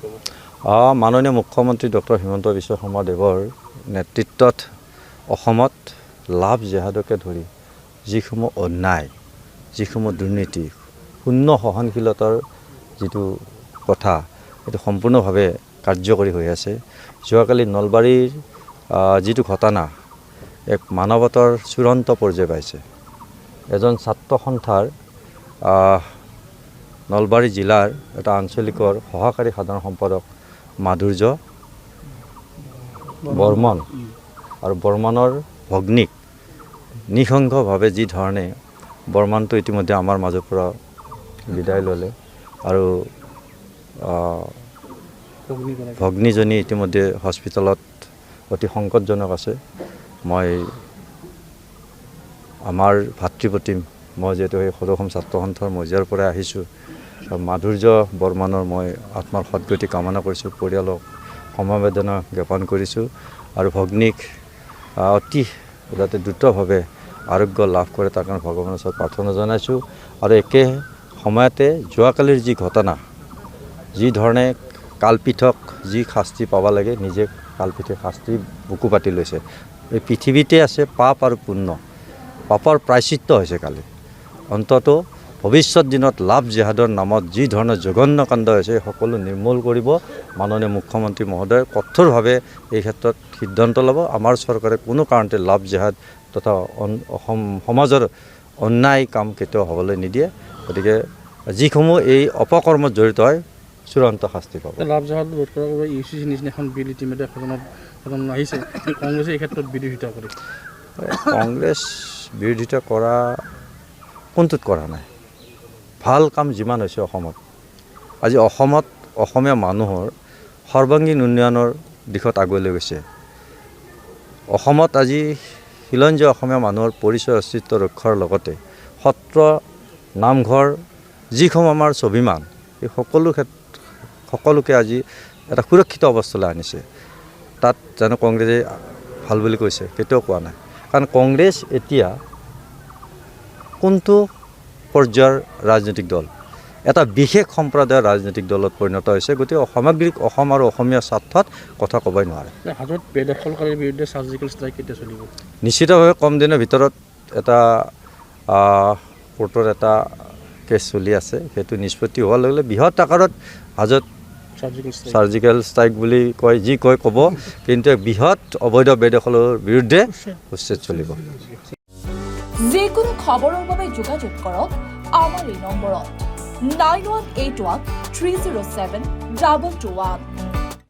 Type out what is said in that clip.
ক'ব? মাননীয় মুখ্যমন্ত্ৰী ডক্টৰ হিমন্ত বিশ্ব শৰ্মা দেৱৰ নেতৃত্বত অসমত লাভ জেহাদকে ধৰি যিসমূহ অন্যায়, যিসমূহ দুৰ্নীতি, শূন্য সহনশীলতাৰ যিটো কথা সেইটো সম্পূৰ্ণভাৱে কাৰ্যকৰী হৈ আছে। যোৱাকালি নলবাৰীৰ যিটো ঘটনা এক মানৱতাৰ চূড়ান্ত পৰ্যায় পাইছে। এজন ছাত্ৰ সন্থাৰ নলবাৰী জিলাৰ এটা আঞ্চলিকৰ সহকাৰী সাধাৰণ সম্পাদক মাধুৰ্য বৰ্মন আৰু বৰ্মনৰ ভগ্নীক নিঃসংগভাৱে যি ধৰণে বৰ্মনটো ইতিমধ্যে আমাৰ মাজৰ পৰা বিদায় ল'লে আৰু ভগ্নীজনী ইতিমধ্যে হস্পিটেলত অতি সংকটজনক আছে। মই আমাৰ ভাতৃপ্ৰতিম মই যিহেতু সেই সদৌ ছাত্ৰ সন্থাৰ মজিয়াৰ পৰা আহিছোঁ, মাধুৰ্য বৰ্মনৰ মই আত্মাৰ সদ্গতি কামনা কৰিছোঁ, পৰিয়ালক সমবেদনা জ্ঞাপন কৰিছোঁ আৰু ভগ্নীক অতি যাতে দ্ৰুতভাৱে আৰোগ্য লাভ কৰে তাৰ কাৰণে ভগৱানৰ ওচৰত প্ৰাৰ্থনা জনাইছোঁ। আৰু একে সময়তে যোৱাকালিৰ যি ঘটনা, যি ধৰণে কালপৃথক যি শাস্তি পাব লাগে নিজে কালপৃথে শাস্তি বুকু পাতি লৈছে। এই পৃথিৱীতে আছে পাপ আৰু পুণ্য, পাপৰ প্ৰায়শ্চিত্ত হৈছে কালি। অন্তত ভৱিষ্যত দিনত লাভ জেহাদৰ নামত যি ধৰণৰ জঘন্য কাণ্ড হৈছে সকলো নিৰ্মূল কৰিব মাননীয় মুখ্যমন্ত্ৰী মহোদয় কঠোৰভাৱে এই ক্ষেত্ৰত সিদ্ধান্ত ল'ব। আমাৰ চৰকাৰে কোনো কাৰণতে লাভ জেহাদ তথা সমাজৰ অন্যায় কাম কেতিয়াও হ'বলৈ নিদিয়ে। গতিকে যিসমূহ এই অপকৰ্মত জড়িত হয় চূড়ান্ত শাস্তি পাব। লাভ জেহাদ ৰোধ কৰাৰ বাবে UCC নিচিনা এখন বিল ইতিমধ্যে সদন আহিছে, কংগ্ৰেছে এই ক্ষেত্ৰত বিৰোধিতা কৰে। কংগ্ৰেছ বিৰোধিতা কৰা কোনটোত কৰা নাই? ভাল কাম যিমান হৈছে অসমত, আজি অসমত অসমীয়া মানুহৰ সৰ্বাংগীন উন্নয়নৰ দিশত আগুৱাই লৈ গৈছে। অসমত আজি খিলঞ্জীয়া অসমীয়া মানুহৰ পৰিচয় অস্তিত্ব ৰক্ষাৰ লগতে সত্ৰ নামঘৰ যিসমূহ আমাৰ স্বাভিমান এই সকলোকে আজি এটা সুৰক্ষিত অৱস্থালৈ আনিছে। তাত জানো কংগ্ৰেছে ভাল বুলি কৈছে? কেতিয়াও কোৱা নাই। কাৰণ কংগ্ৰেছ এতিয়া কোনটো পৰ্যায়ৰ ৰাজনৈতিক দল? এটা বিশেষ সম্প্ৰদায়ৰ ৰাজনৈতিক দলত পৰিণত হৈছে। গতিকে সামগ্ৰিক অসম আৰু অসমীয়া স্বাৰ্থত কথা ক'বই নোৱাৰে। হাজোত বেদখলকাৰীৰ বিৰুদ্ধে চাৰ্জিকেল ষ্ট্ৰাইক কেতিয়া চলিব? নিশ্চিতভাৱে কম দিনৰ ভিতৰত এটা কোৰ্টৰ এটা কেছ চলি আছে, সেইটো নিষ্পত্তি হোৱাৰ লগে লগে বৃহৎ আকাৰত হাজোত চাৰ্জিকেল ষ্ট্ৰাইক বুলি কয়, যি কয় ক'ব, কিন্তু বৃহৎ অবৈধ বেদখলৰ বিৰুদ্ধে উচ্ছেদ চলিব। যিকোনো খবৰৰ বাবে যোগাযোগ কৰক আমাৰ এই নম্বৰত 9181 307 221।